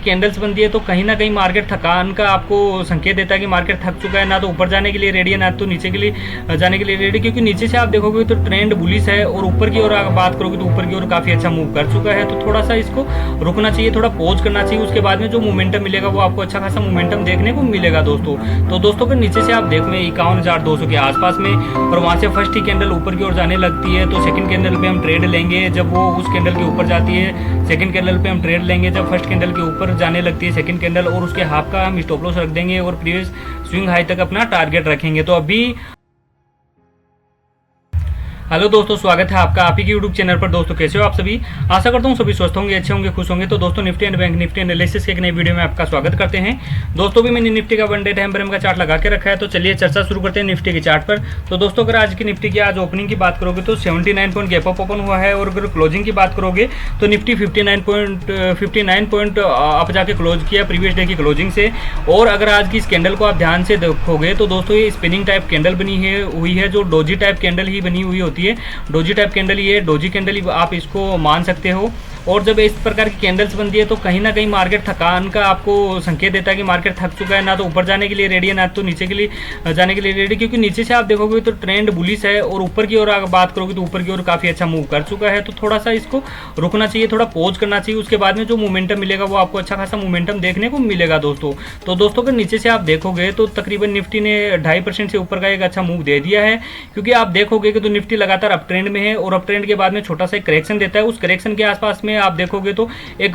Candles बनती है तो कहीं ना कहीं मार्केट थकान का आपको संकेत देता है कि मार्केट थक चुका है, ना तो ऊपर जाने के लिए रेडी है ना तो नीचे के लिए जाने के लिए रेडी। क्योंकि नीचे से आप देखोगे तो ट्रेंड बुलिश है और ऊपर की ओर अगर बात करोगे तो ऊपर की ओर काफी अच्छा मूव कर चुका है। तो थोड़ा सा इसको रुकना चाहिए, थोड़ा पॉज करना चाहिए, उसके बाद में जो मोमेंटम मिलेगा वो आपको अच्छा खासा मोमेंटम देखने को मिलेगा दोस्तों। तो दोस्तों अगर नीचे से आप देखें 51,200 के आसपास में और वहां से फर्स्ट ही कैंडल ऊपर की ओर जाने लगती है तो सेकंड कैंडल पे हम ट्रेड लेंगे जब वो उस कैंडल के ऊपर जाती है। सेकंड कैंडल पे हम ट्रेड लेंगे जब फर्स्ट कैंडल के ऊपर जाने लगती है सेकंड कैंडल, और उसके हाफ का हम स्टॉप लॉस रख देंगे और प्रीवियस स्विंग हाई तक अपना टारगेट रखेंगे। तो अभी हेलो दोस्तों, स्वागत है आपका आप ही के यूट्यूब चैनल पर। दोस्तों कैसे हो आप सभी? आशा करता हूँ सभी स्वस्थ होंगे, अच्छे होंगे, खुश होंगे। तो दोस्तों Nifty and bank Nifty analysis के एक नई वीडियो में आपका स्वागत करते हैं। दोस्तों भी मैंने निफ्टी का वन डे टाइम फ्रेम का चार्ट लगा के रखा है, तो चलिए चर्चा शुरू करते हैं निफ्टी के चार्ट पर। तो दोस्तों अगर आज की निफ्टी की आज ओपनिंग की बात करोगे तो 79 पॉइंट गैप अप ओपन हुआ है, और अगर क्लोजिंग की बात करोगे तो निफ्टी 59 पॉइंट अप जाके क्लोज किया प्रीवियस डे की क्लोजिंग से। और अगर आज की इस कैंडल को आप ध्यान से देखोगे तो दोस्तों ये स्पिनिंग टाइप कैंडल बनी हुई है, जो डोजी टाइप कैंडल ही बनी हुई होती है। डोजी टाइप कैंडल ही है, डोजी कैंडल ही आप इसको मान सकते हो। और जब इस प्रकार की कैंडल्स बनती है तो कहीं ना कहीं मार्केट थकान का आपको संकेत देता है कि मार्केट थक चुका है, ना तो ऊपर जाने के लिए रेडी है ना तो नीचे के लिए जाने के लिए रेडी। क्योंकि नीचे से आप देखोगे तो ट्रेंड बुलिश है और ऊपर की ओर अगर बात करोगे तो ऊपर की ओर काफी अच्छा मूव कर चुका है। तो थोड़ा सा इसको रुकना चाहिए, थोड़ा पॉज करना चाहिए, उसके बाद में जो मोमेंटम मिलेगा वो आपको अच्छा खासा मोमेंटम देखने को मिलेगा दोस्तों। तो दोस्तों अगर नीचे से आप देखोगे तो तकरीबन निफ्टी ने 2.5% से ऊपर का एक अच्छा मूव दे दिया है। क्योंकि आप देखोगे कि तो निफ्टी लगातार अप ट्रेंड में है और अप ट्रेंड के बाद में छोटा सा करेक्शन देता है। उस करेक्शन के आसपास में आप देखोगे तो एक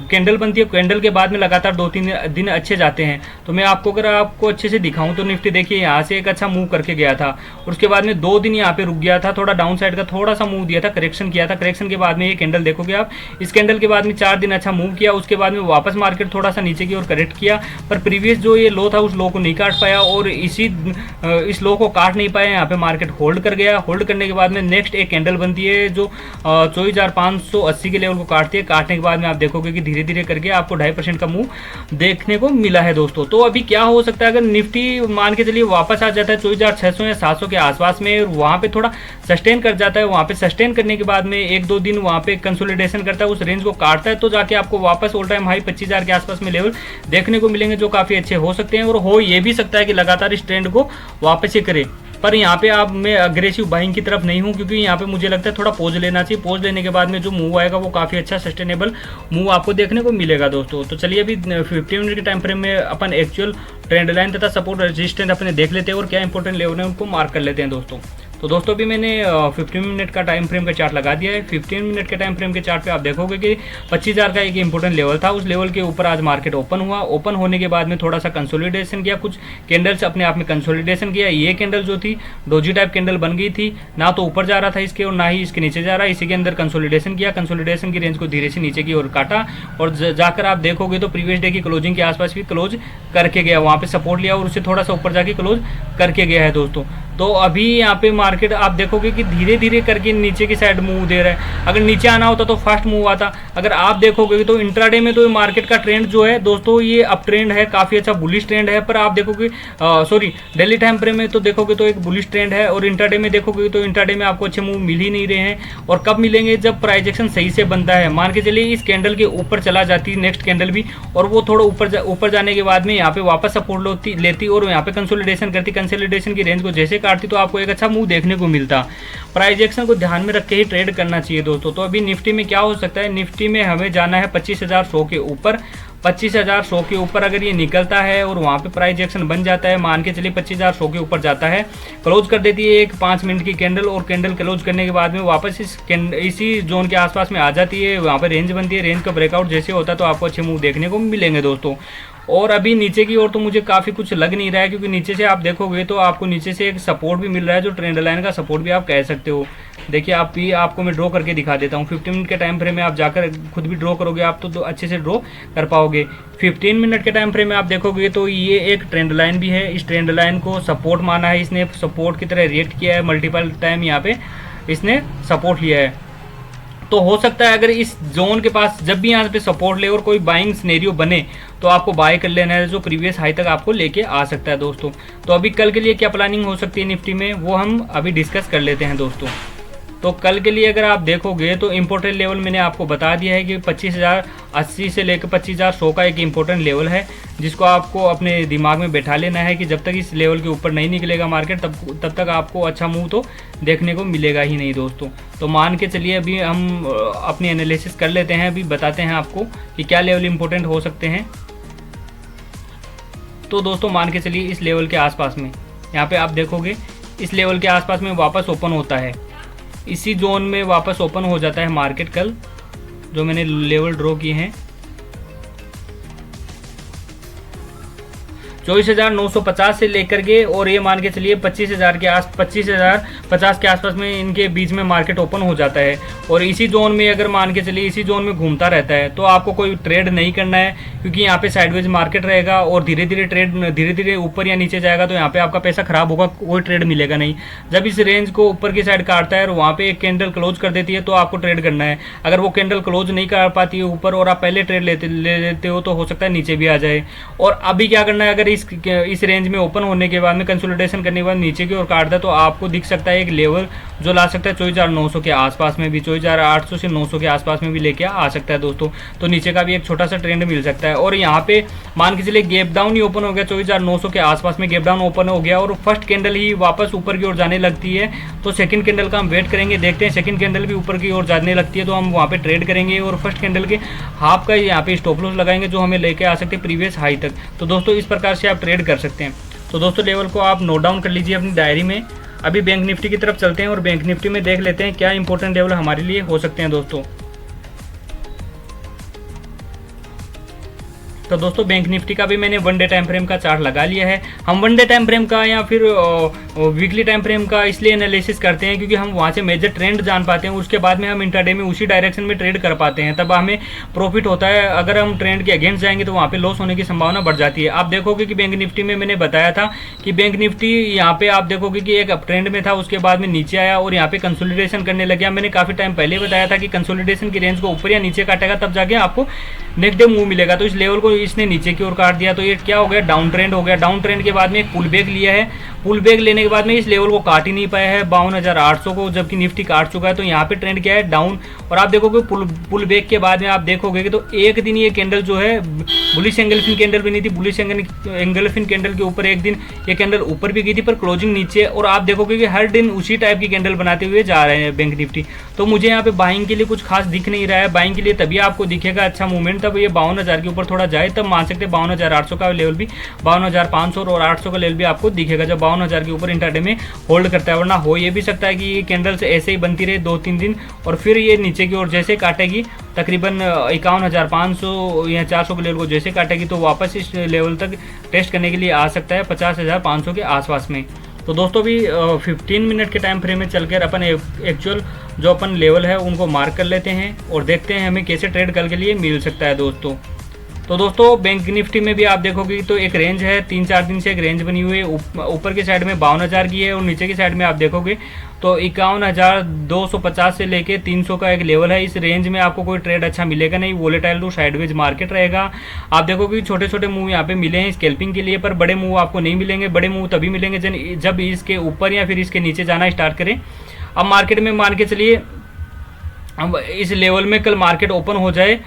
कैंडल बनती है, कैंडल के बाद में लगातार 2-3 दिन अच्छे जाते हैं। तो मैं आपको अगर आपको अच्छे से दिखाऊं तो निफ्टी देखिए यहाँ से एक अच्छा मूव करके गया था और उसके बाद में 2 दिन यहाँ पे रुक गया था, थोड़ा डाउन साइड का थोड़ा सा मूव दिया था, करेक्शन किया था। करेक्शन के बाद में ये कैंडल देखोगे आप, इस कैंडल के बाद में 4 दिन अच्छा मूव किया, उसके बाद में वापस मार्केट थोड़ा सा नीचे की ओर करेक्ट किया, पर प्रीवियस जो ये लो था उस लो को नहीं काट पाया और इस लो को काट नहीं पाया। यहाँ पे मार्केट होल्ड कर गया। होल्ड करने के बाद में नेक्स्ट एक कैंडल बनती है जो 24,580 के लेवल को काटती है। काटने के बाद में आप देखोगे कि धीरे धीरे करके आपको 2.5% का मूव देखने को मिला है दोस्तों। तो अभी क्या हो सकता है, अगर निफ्टी मान के चलिए वापस आ जाता है 24,600 या 700 के आसपास में, वहां पे थोड़ा सस्टेन कर जाता है, वहां पे सस्टेन करने के बाद में 1-2 दिन वहां पे कंसोलिडेशन करता है, उस रेंज को काटता है, तो जाके आपको वापस ऑल टाइम हाई 25,000 के आसपास में लेवल देखने को मिलेंगे, जो काफी अच्छे हो सकते हैं। और हो ये भी सकता है कि लगातार इस ट्रेंड को वापस ही करे। पर यहाँ पे आप मैं अग्रेसिव बाइंग की तरफ नहीं हूँ, क्योंकि यहाँ पे मुझे लगता है थोड़ा पोज लेना चाहिए। पोज लेने के बाद में जो मूव आएगा वो काफ़ी अच्छा सस्टेनेबल मूव आपको देखने को मिलेगा दोस्तों। तो चलिए अभी 15 मिनट के टाइम फ्रेम में अपन एक्चुअल ट्रेंड लाइन तथा सपोर्ट रेजिस्टेंस अपने देख लेते हैं और क्या इंपॉर्टेंट लेवल है उनको मार्क कर लेते हैं दोस्तों। तो दोस्तों भी मैंने 15 मिनट का टाइम फ्रेम का चार्ट लगा दिया है। 15 मिनट के टाइम फ्रेम के चार्ट पे आप देखोगे कि 25,000 का एक इंपॉर्टेंट लेवल था, उस लेवल के ऊपर आज मार्केट ओपन हुआ। ओपन होने के बाद में थोड़ा सा कंसोलिडेशन किया, कुछ कैंडल्स अपने आप में कंसोलिडेशन किया। ये कैंडल जो थी डोजी टाइप कैंडल बन गई थी, ना तो ऊपर जा रहा था इसके और ना ही इसके नीचे जा रहा है। इसी के अंदर कंसोलिडेशन किया, कंसोलिडेशन की रेंज को धीरे से नीचे की ओर काटा और जाकर आप देखोगे तो प्रीवियस डे की क्लोजिंग के आसपास भी क्लोज करके गया, वहां पे सपोर्ट लिया और उससे थोड़ा सा ऊपर जाके क्लोज करके गया है दोस्तों। तो अभी यहाँ पे मार्केट आप देखोगे कि धीरे धीरे करके नीचे की साइड मूव दे रहा है। अगर नीचे आना होता तो फास्ट मूव आता। अगर आप देखोगे तो इंट्राडे में तो मार्केट का ट्रेंड जो है दोस्तों ये अप ट्रेंड है, काफी अच्छा बुलिश ट्रेंड है। पर आप देखोगे डेली टाइम फ्रेम में तो देखोगे तो एक बुलिश ट्रेंड है, और इंट्राडे में देखोगे तो इंट्राडे में आपको अच्छे मूव मिल ही नहीं रहे हैं। और कब मिलेंगे? जब प्राइजेक्शन सही से बनता है। मान के चलिए इस कैंडल के ऊपर चला जाती नेक्स्ट कैंडल भी, और वो थोड़ा ऊपर जाने के बाद में यहाँ पे वापस सपोर्ट लेती और यहाँ पे कंसोलिडेशन करती, कंसोलिडेशन की रेंज को जैसे काटती तो आपको एक अच्छा मूव देखने को मिलता। प्राइस एक्शन को ध्यान में रख के ही ट्रेड करना चाहिए दोस्तों। तो अभी निफ्टी में क्या हो सकता है, निफ्टी में हमें जाना है 25,100 के ऊपर। 25,100 के ऊपर अगर ये निकलता है और वहाँ पे प्राइस एक्शन बन जाता है, मान के चलिए 25,100 के ऊपर जाता है, क्लोज कर देती है एक 5 मिनट की कैंडल, और कैंडल क्लोज करने के बाद में वापस इसी जोन के आसपास में आ जाती है, वहाँ पर रेंज बनती है। रेंज का ब्रेकआउट जैसे होता है तो आपको अच्छे मूव देखने को मिलेंगे दोस्तों। और अभी नीचे की ओर तो मुझे काफ़ी कुछ लग नहीं रहा है, क्योंकि नीचे से आप देखोगे तो आपको नीचे से एक सपोर्ट भी मिल रहा है, जो ट्रेंड लाइन का सपोर्ट भी आप कह सकते हो। देखिए आपको मैं ड्रॉ करके दिखा देता हूँ। 15 मिनट के टाइम फ्रेम में आप जाकर खुद भी ड्रॉ करोगे आप तो अच्छे से ड्रॉ कर पाओगे। 15 मिनट के टाइम फ्रेम में आप देखोगे तो ये एक ट्रेंड लाइन भी है। इस ट्रेंड लाइन को सपोर्ट माना है, इसने सपोर्ट की तरह रिएक्ट किया है, मल्टीपल टाइम यहाँ पे इसने सपोर्ट लिया है। तो हो सकता है अगर इस जोन के पास जब भी यहाँ पे सपोर्ट ले और कोई बाइंग सिनेरियो बने तो आपको बाय कर लेना है, जो प्रीवियस हाई तक आपको लेके आ सकता है दोस्तों। तो अभी कल के लिए क्या प्लानिंग हो सकती है निफ्टी में, वो हम अभी डिस्कस कर लेते हैं दोस्तों। तो कल के लिए अगर आप देखोगे तो इम्पोर्टेंट लेवल मैंने आपको बता दिया है कि 25,080 से लेकर 25,100 का एक इम्पोर्टेंट लेवल है, जिसको आपको अपने दिमाग में बैठा लेना है कि जब तक इस लेवल के ऊपर नहीं निकलेगा मार्केट तब तक आपको अच्छा मूव तो देखने को मिलेगा ही नहीं दोस्तों। तो मान के चलिए अभी हम अपनी एनालिसिस कर लेते हैं, अभी बताते हैं आपको कि क्या लेवल इम्पोर्टेंट हो सकते हैं। तो दोस्तों मान के चलिए इस लेवल के आसपास में, यहाँ पे आप देखोगे इस लेवल के आसपास में वापस ओपन होता है, इसी जोन में वापस ओपन हो जाता है मार्केट कल, जो मैंने लेवल ड्रॉ किए हैं 24,950 से लेकर के और ये मान के चलिए 25,000 के 25,050 के आसपास में इनके बीच में मार्केट ओपन हो जाता है। और इसी जोन में अगर मान के चलिए इसी जोन में घूमता रहता है तो आपको कोई ट्रेड नहीं करना है, क्योंकि यहाँ पे साइडवेज मार्केट रहेगा और धीरे धीरे ऊपर या नीचे जाएगा तो यहाँ पे आपका पैसा खराब होगा, कोई ट्रेड मिलेगा नहीं। जब इस रेंज को ऊपर की साइड काटता है और वहाँ पे एक कैंडल क्लोज कर देती है तो आपको ट्रेड करना है। अगर वो कैंडल क्लोज नहीं कर पाती है ऊपर और आप पहले ट्रेड ले लेते हो तो हो सकता है नीचे भी आ जाए। और अभी क्या करना है, अगर इस रेंज में ओपन होने के बाद में कंसोलिडेशन करने के बाद नीचे की ओर काटता है तो आपको दिख सकता है एक लेवल जो ला सकता है 24,900 के आसपास में भी, 24,800 से 900 के आसपास में भी लेके आ सकता है दोस्तों। तो नीचे का भी एक छोटा सा ट्रेंड मिल सकता है। और यहाँ पे मान के चलिए गैप डाउन ही ओपन हो गया, 24,900 के आसपास में गैप डाउन ओपन हो गया और फर्स्ट कैंडल ही वापस ऊपर की ओर जाने लगती है, तो सेकंड कैंडल का हम वेट करेंगे, देखते हैं सेकंड कैंडल भी ऊपर की ओर जाने लगती है तो हम वहाँ पे ट्रेड करेंगे और फर्स्ट कैंडल के हाफ का यहाँ पे स्टॉप लॉस लगाएंगे जो हमें लेके आ सकते हैं प्रीवियस हाई तक। तो दोस्तों इस प्रकार से आप ट्रेड कर सकते हैं। तो दोस्तों लेवल को आप नोट डाउन कर लीजिए अपनी डायरी में। अभी बैंक निफ्टी की तरफ चलते हैं और बैंक निफ्टी में देख लेते हैं क्या इंपॉर्टेंट लेवल हमारे लिए हो सकते हैं दोस्तों। तो दोस्तों बैंक निफ्टी का भी मैंने वन डे टाइम फ्रेम का चार्ट लगा लिया है। हम वन डे टाइम फ्रेम का या फिर वीकली टाइम फ्रेम का इसलिए एनालिसिस करते हैं क्योंकि हम वहाँ से मेजर ट्रेंड जान पाते हैं, उसके बाद में हम इंट्राडे में उसी डायरेक्शन में ट्रेड कर पाते हैं, तब हमें प्रॉफिट होता है। अगर हम ट्रेंड के अगेंस्ट जाएंगे तो वहाँ पे लॉस होने की संभावना बढ़ जाती है। आप देखोगे कि बैंक निफ्टी में मैंने बताया था कि बैंक निफ्टी यहाँ पे आप देखोगे कि एक अप ट्रेंड में था, उसके बाद में नीचे आया और यहाँ पे कंसोलिडेशन करने लग गया। मैंने काफी टाइम पहले बताया था कि कंसोलिडेशन की रेंज को ऊपर या नीचे काटेगा तब जाके आपको नेक्स्ट डे मूव मिलेगा। तो इस लेवल को इसने नीचे की ओर काट दिया तो ये क्या हो गया, डाउन ट्रेंड हो गया। डाउन ट्रेंड के बाद में एक पुल बैक लिया है, पुल बैक लेने के बाद में इस लेवल को काट ही नहीं पाया है 52,800 को, जबकि निफ्टी काट चुका है। तो यहाँ पे ट्रेंड क्या है, डाउन। और आप देखोगे पुल बैक के बाद में आप देखोगे कि तो एक दिन ये कैंडल जो है बुलिश एंगल्फिन कैंडल भी नहीं थी, बुलिश एंगल्फिन कैंडल के ऊपर एक दिन ये कैंडल ऊपर भी गई थी पर क्लोजिंग नीचे। और आप देखोगे कि हर दिन उसी टाइप की कैंडल बनाते हुए जा रहे हैं बैंक निफ्टी। तो मुझे यहाँ पे बाइंग के लिए कुछ खास दिख नहीं रहा है। बाइंग के लिए तभी आपको दिखेगा अच्छा मूवमेंट तब ये 52,000 के ऊपर थोड़ा जाए, तब मान सकते हैं 52,800 का लेवल भी, 52,500 और 800 का लेवल भी आपको दिखेगा जब 52,000 के ऊपर इंट्राडे में होल्ड करता है। वरना हो ये भी सकता है कि ये कैंडल से ऐसे ही बनती रहे 2-3 दिन और फिर ये नीचे की ओर जैसे काटेगी तकरीबन 51,500 या 400 के लेवल को जैसे काटेगी तो वापस इस लेवल तक टेस्ट करने के लिए आ सकता है 50,500 के आसपास में। तो दोस्तों भी 15 मिनट के टाइम फ्रेम में चलकर अपन एक्चुअल जो अपन लेवल है उनको मार्क कर लेते हैं और देखते हैं हमें कैसे ट्रेड कल के लिए मिल सकता है दोस्तों। तो दोस्तों बैंक निफ्टी में भी आप देखोगे तो एक रेंज है, 3-4 दिन से एक रेंज बनी हुई है। ऊपर की साइड में 52,000 की है और नीचे की साइड में आप देखोगे तो 51,250 से लेके 300 का एक लेवल है। इस रेंज में आपको कोई ट्रेड अच्छा मिलेगा नहीं, वोलेटाइल टू साइडवेज मार्केट रहेगा। आप देखोगे छोटे छोटे मूव यहाँ पे मिले हैं स्कैल्पिंग के लिए, पर बड़े मूव आपको नहीं मिलेंगे। बड़े मूव तभी मिलेंगे जब इसके ऊपर या फिर इसके नीचे जाना स्टार्ट करें। अब मार्केट में मान के चलिए अब इस लेवल में कल मार्केट ओपन हो जाए,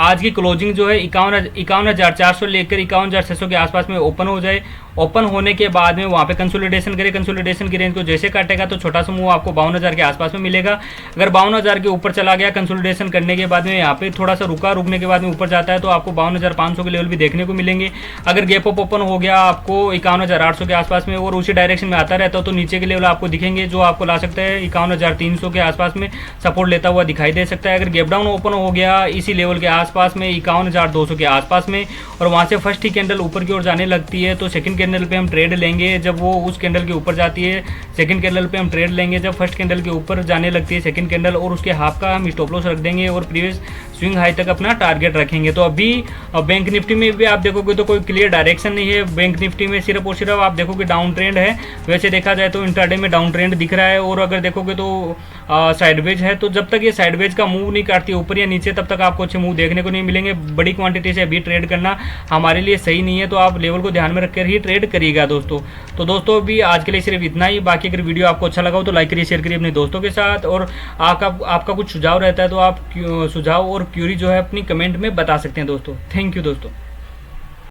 आज की क्लोजिंग जो है 51,400 लेकर 51,600 के आसपास में ओपन हो जाए। ओपन होने के बाद में वहाँ पे कंसोलिडेशन करे, कंसोलिडेशन की रेंज को जैसे काटेगा तो छोटा सा मूव आपको 52,000 के आसपास में मिलेगा। अगर 52,000 के ऊपर चला गया कंसोलिडेशन करने के बाद में यहाँ पे थोड़ा सा रुकने के बाद में ऊपर जाता है तो आपको 52,500 के लेवल भी देखने को मिलेंगे। अगर गैप अप ओपन हो गया आपको 51,800 के आसपास में और उसी डायरेक्शन में आता रहता हो तो नीचे के लेवल आपको दिखेंगे जो आपको ला सकता है 51,300 के आसपास में सपोर्ट लेता हुआ दिखाई दे सकता है। अगर गैप डाउन ओपन हो गया इसी लेवल के आसपास में 51,200 के आसपास में और वहाँ से फर्स्ट ही कैंडल ऊपर की ओर जाने लगती है तो सेकंड कैंडल पे हम ट्रेड लेंगे। जब वो उस कैंडल के ऊपर जाती है सेकंड कैंडल पे हम ट्रेड लेंगे। जब फर्स्ट कैंडल के ऊपर जाने लगती है सेकंड कैंडल और उसके हाफ का हम स्टॉप लॉस रख देंगे और प्रीवियस स्विंग हाई तक अपना टारगेट रखेंगे। तो अभी बैंक निफ्टी में भी आप देखोगे तो कोई क्लियर डायरेक्शन नहीं है। बैंक निफ्टी में सिर्फ और सिर्फ आप देखोगे डाउन ट्रेंड है। वैसे देखा जाए तो इंट्राडे में डाउन ट्रेंड दिख रहा है, और अगर देखोगे तो साइडवेज है। तो जब तक ये साइडवेज का मूव नहीं काटती ऊपर या नीचे, तब तक आपको अच्छे मूव देखने को नहीं मिलेंगे। बड़ी क्वांटिटी से अभी ट्रेड करना हमारे लिए सही नहीं है, तो आप लेवल को ध्यान में रखकर ही ट्रेड करिएगा दोस्तों। तो दोस्तों अभी आज के लिए सिर्फ इतना ही। बाकी अगर वीडियो आपको अच्छा लगा हो तो लाइक करिए, शेयर करिए अपने दोस्तों के साथ, और आपका कुछ सुझाव रहता है तो आप सुझाव और क्यूरी जो है अपनी कमेंट में बता सकते हैं दोस्तों। थैंक यू दोस्तों।